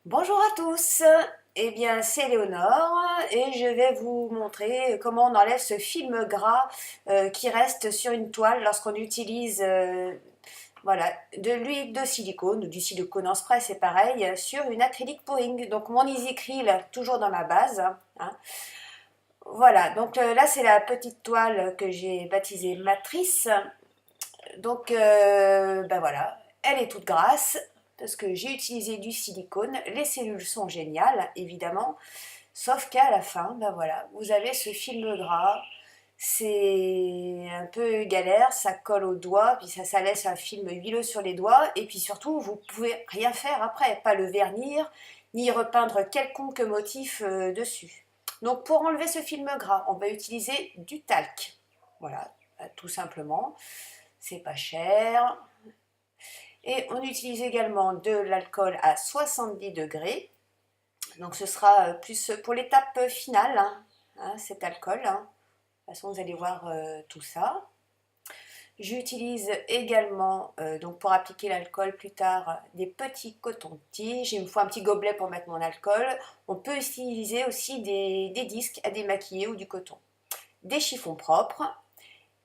Bonjour à tous, eh bien c'est Léonore et je vais vous montrer comment on enlève ce film gras qui reste sur une toile lorsqu'on utilise voilà, de l'huile de silicone ou du silicone en spray, c'est pareil, sur une acrylique pouring. Donc mon EasyCryl toujours dans ma base, hein. Voilà, donc là c'est la petite toile que j'ai baptisée Matrice. Donc, ben voilà, elle est toute grasse parce que j'ai utilisé du silicone. Les cellules sont géniales, évidemment, sauf qu'à la fin, ben voilà, vous avez ce film gras. C'est un peu galère, ça colle aux doigts, puis ça laisse un film huileux sur les doigts, et puis surtout, vous pouvez rien faire après, pas le vernir, ni repeindre quelconque motif dessus. Donc, pour enlever ce film gras, on va utiliser du talc. Voilà, tout simplement. C'est pas cher. Et on utilise également de l'alcool à 70 degrés. Donc ce sera plus pour l'étape finale, cet alcool. De toute façon, vous allez voir tout ça. J'utilise également, donc pour appliquer l'alcool plus tard, des petits cotons-tiges. Il me faut un petit gobelet pour mettre mon alcool. On peut utiliser aussi des disques à démaquiller ou du coton. Des chiffons propres.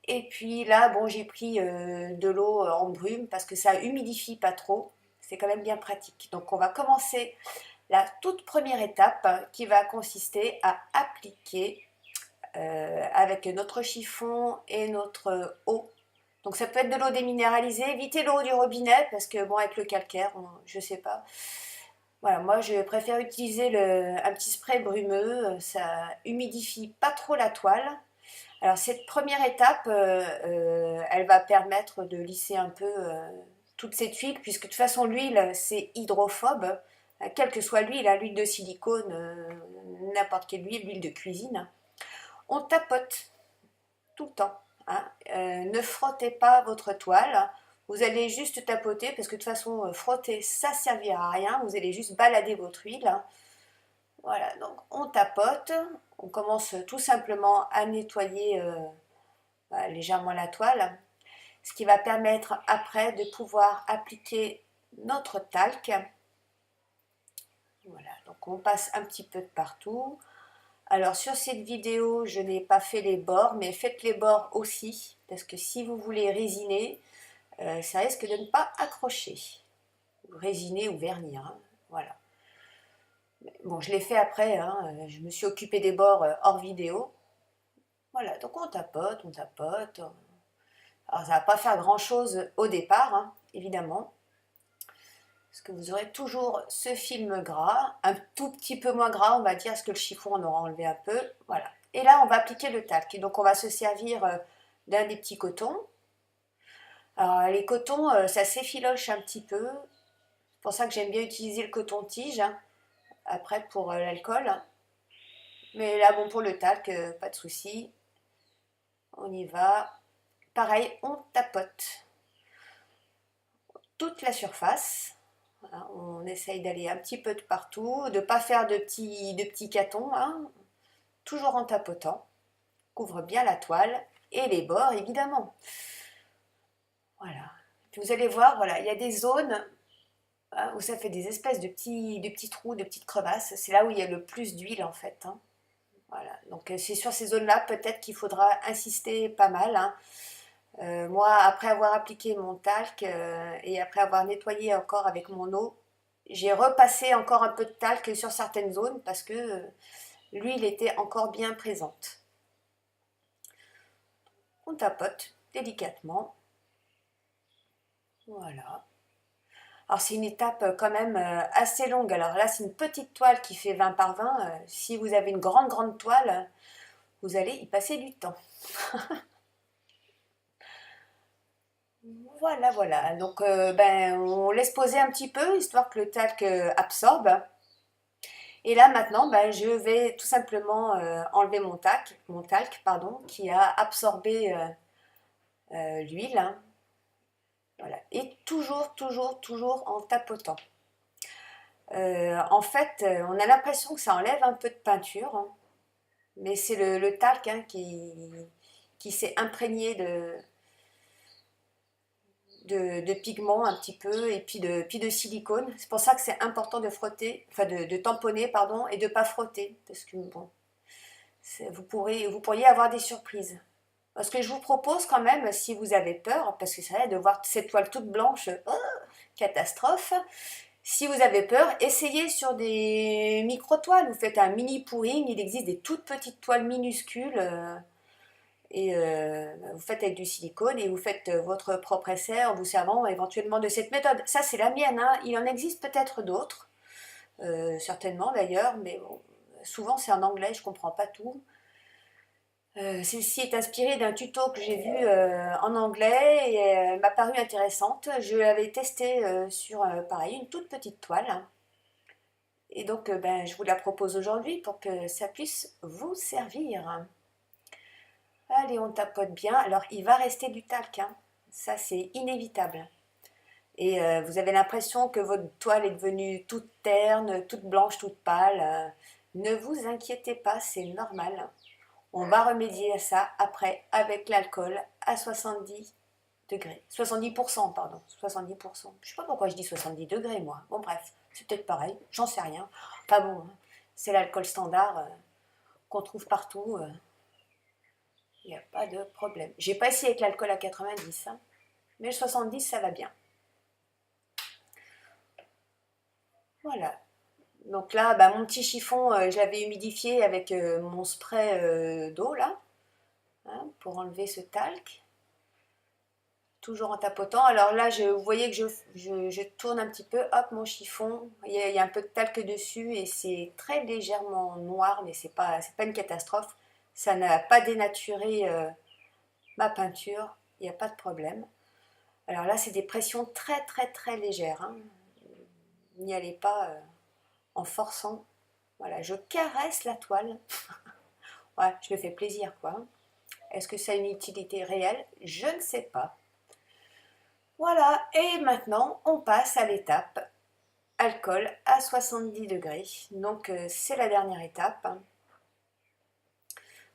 Et puis là, bon, j'ai pris de l'eau en brume parce que ça humidifie pas trop. C'est quand même bien pratique. Donc on va commencer la toute première étape qui va consister à appliquer avec notre chiffon et notre eau. Donc ça peut être de l'eau déminéralisée. Évitez l'eau du robinet parce que bon, avec le calcaire, je sais pas. Voilà, moi je préfère utiliser un petit spray brumeux. Ça humidifie pas trop la toile. Alors cette première étape, elle va permettre de lisser un peu toute cette huile, puisque de toute façon l'huile c'est hydrophobe, quelle que soit l'huile, l'huile de silicone, n'importe quelle huile, l'huile de cuisine. On tapote tout le temps, hein. Ne frottez pas votre toile, vous allez juste tapoter, parce que de toute façon frotter ça servira à rien, vous allez juste balader votre huile. Voilà, donc on tapote, on commence tout simplement à nettoyer légèrement la toile, ce qui va permettre après de pouvoir appliquer notre talc. Voilà, donc on passe un petit peu de partout. Alors sur cette vidéo, je n'ai pas fait les bords, mais faites les bords aussi, parce que si vous voulez résiner, ça risque de ne pas accrocher. Résiner ou vernir, hein, voilà. Bon, je l'ai fait après, hein, je me suis occupée des bords hors vidéo. Voilà, donc on tapote, on tapote. Alors ça ne va pas faire grand chose au départ, hein, évidemment, parce que vous aurez toujours ce film gras, un tout petit peu moins gras, on va dire, parce que le chiffon on aura enlevé un peu, voilà. Et là on va appliquer le talc, et donc on va se servir d'un des petits cotons. Alors les cotons, ça s'effiloche un petit peu, c'est pour ça que j'aime bien utiliser le coton-tige, hein, après pour l'alcool. Mais là bon, pour le talc, pas de souci, on y va. Pareil, on tapote toute la surface. Voilà, on essaye d'aller un petit peu de partout, de ne pas faire de petits catons, hein, toujours en tapotant. Couvre bien la toile et les bords évidemment. Voilà. Puis vous allez voir, voilà, il y a des zones où ça fait des espèces de petits trous, de petites crevasses. C'est là où il y a le plus d'huile en fait, hein. Voilà. Donc c'est sur ces zones-là peut-être qu'il faudra insister pas mal, hein. Moi, après avoir appliqué mon talc et après avoir nettoyé encore avec mon eau, j'ai repassé encore un peu de talc sur certaines zones parce que l'huile était encore bien présente. On tapote délicatement. Voilà. Alors c'est une étape quand même assez longue. Alors là, c'est une petite toile qui fait 20 par 20. Si vous avez une grande, grande toile, vous allez y passer du temps. Voilà, voilà. Donc on laisse poser un petit peu, histoire que le talc absorbe. Et là maintenant, je vais tout simplement enlever mon talc, pardon, qui a absorbé l'huile, hein. Voilà. Et toujours, toujours, toujours en tapotant. En fait, on a l'impression que ça enlève un peu de peinture, hein, mais c'est le talc, hein, qui s'est imprégné de pigments un petit peu et puis de silicone. C'est pour ça que c'est important de frotter, enfin de tamponner, pardon, et de ne pas frotter. Parce que bon, vous pourriez avoir des surprises. Ce que je vous propose quand même, si vous avez peur, parce que c'est vrai de voir cette toile toute blanche, oh, catastrophe. Si vous avez peur, essayez sur des micro-toiles. Vous faites un mini pouring, il existe des toutes petites toiles minuscules. Vous faites avec du silicone et vous faites votre propre essai en vous servant éventuellement de cette méthode. Ça, c'est la mienne, hein. Il en existe peut-être d'autres, certainement d'ailleurs, mais bon, souvent c'est en anglais, je ne comprends pas tout. Celle-ci est inspirée d'un tuto que j'ai vu en anglais et elle m'a paru intéressante. Je l'avais testée sur, pareil, une toute petite toile. Et donc, ben, je vous la propose aujourd'hui pour que ça puisse vous servir. Allez, on tapote bien. Alors, il va rester du talc, hein. Ça, c'est inévitable. Et vous avez l'impression que votre toile est devenue toute terne, toute blanche, toute pâle. Ne vous inquiétez pas, c'est normal. On va remédier à ça après avec l'alcool à 70 degrés. 70%, pardon. 70%. Je ne sais pas pourquoi je dis 70 degrés, moi. Bon, bref, c'est peut-être pareil. J'en sais rien. Pas bon, hein. C'est l'alcool standard qu'on trouve partout. Il n'y a pas de problème. J'ai pas essayé avec l'alcool à 90, hein, mais le 70, ça va bien. Voilà. Donc là, bah, mon petit chiffon, je l'avais humidifié avec mon spray d'eau, là, hein, pour enlever ce talc. Toujours en tapotant. Alors là, vous voyez que je tourne un petit peu, hop, mon chiffon. Il y a un peu de talc dessus et c'est très légèrement noir, mais c'est pas une catastrophe. Ça n'a pas dénaturé ma peinture, il n'y a pas de problème. Alors là, c'est des pressions très très très légères, hein. N'y allez pas en forçant. Voilà, je caresse la toile. Ouais, je me fais plaisir, quoi. Est-ce que ça a une utilité réelle? Je ne sais pas. Voilà, et maintenant, on passe à l'étape alcool à 70 degrés. Donc, c'est la dernière étape.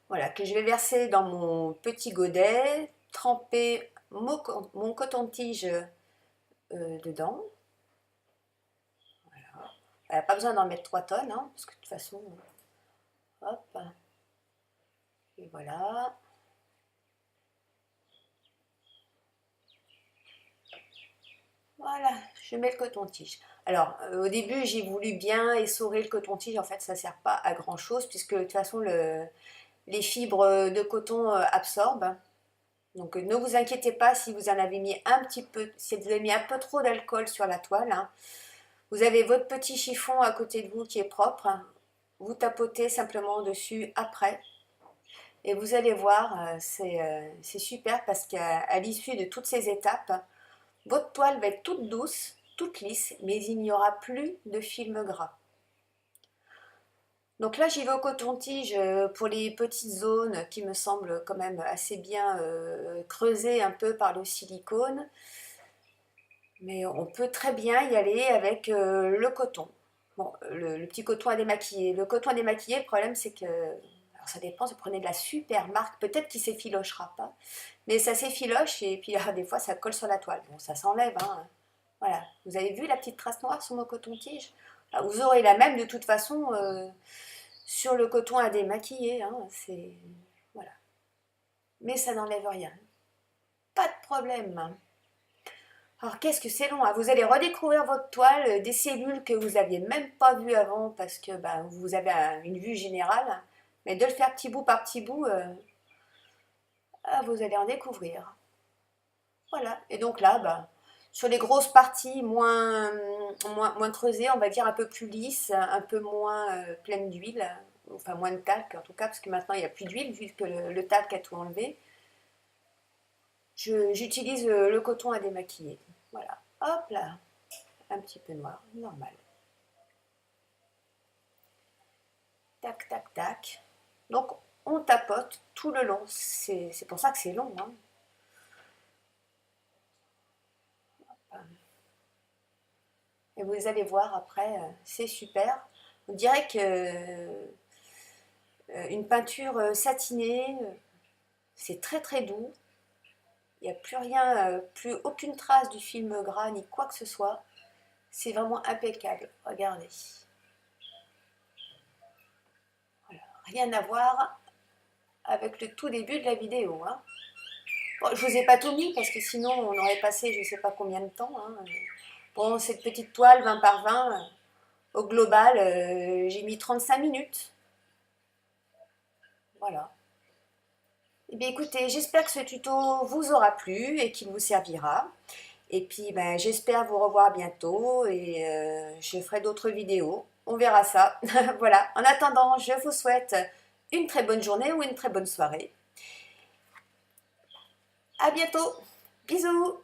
Voilà, que je vais verser dans mon petit godet, tremper mon coton-tige dedans. Pas besoin d'en mettre 3 tonnes, hein, parce que de toute façon, hop, et voilà. Voilà, je mets le coton-tige. Alors, au début, j'ai voulu bien essorer le coton-tige. En fait, ça ne sert pas à grand-chose, puisque de toute façon, les fibres de coton absorbent. Donc, ne vous inquiétez pas si vous en avez mis un petit peu, si vous avez mis un peu trop d'alcool sur la toile, hein. Vous avez votre petit chiffon à côté de vous qui est propre. Vous tapotez simplement dessus après. Et vous allez voir, c'est super parce qu'à l'issue de toutes ces étapes, votre toile va être toute douce, toute lisse, mais il n'y aura plus de film gras. Donc là, j'y vais au coton-tige pour les petites zones qui me semblent quand même assez bien creusées un peu par le silicone. Mais on peut très bien y aller avec le coton. Bon, le petit coton à démaquiller. Le coton à démaquiller, le problème c'est que, alors ça dépend, si vous prenez de la super marque, peut-être qu'il ne s'effilochera pas, mais ça s'effiloche et puis des fois ça colle sur la toile. Bon, ça s'enlève, hein. Voilà. Vous avez vu la petite trace noire sur mon coton-tige? Vous aurez la même de toute façon sur le coton à démaquiller, hein. C'est... Voilà. Mais ça n'enlève rien. Pas de problème. Alors qu'est-ce que c'est long, hein. Vous allez redécouvrir votre toile, des cellules que vous n'aviez même pas vues avant parce que ben, vous avez une vue générale, mais de le faire petit bout par petit bout, vous allez en découvrir. Voilà, et donc là, ben, sur les grosses parties moins creusées, on va dire un peu plus lisses, un peu moins pleines d'huile, enfin moins de talc en tout cas, parce que maintenant il n'y a plus d'huile vu que le talc a tout enlevé. J'utilise le coton à démaquiller. Voilà, hop là, un petit peu noir, normal. Tac, tac, tac. Donc, on tapote tout le long. C'est pour ça que c'est long, hein. Et vous allez voir après, c'est super. On dirait que une peinture satinée, c'est très très doux. Il n'y a plus rien, plus aucune trace du film gras ni quoi que ce soit. C'est vraiment impeccable. Regardez. Voilà. Rien à voir avec le tout début de la vidéo, hein. Bon, je vous ai pas tout mis parce que sinon on aurait passé je ne sais pas combien de temps, hein. Bon, cette petite toile 20 par 20, au global, j'ai mis 35 minutes. Voilà. Eh bien écoutez, j'espère que ce tuto vous aura plu et qu'il vous servira. Et puis ben, j'espère vous revoir bientôt et je ferai d'autres vidéos. On verra ça. Voilà. En attendant, je vous souhaite une très bonne journée ou une très bonne soirée. À bientôt. Bisous.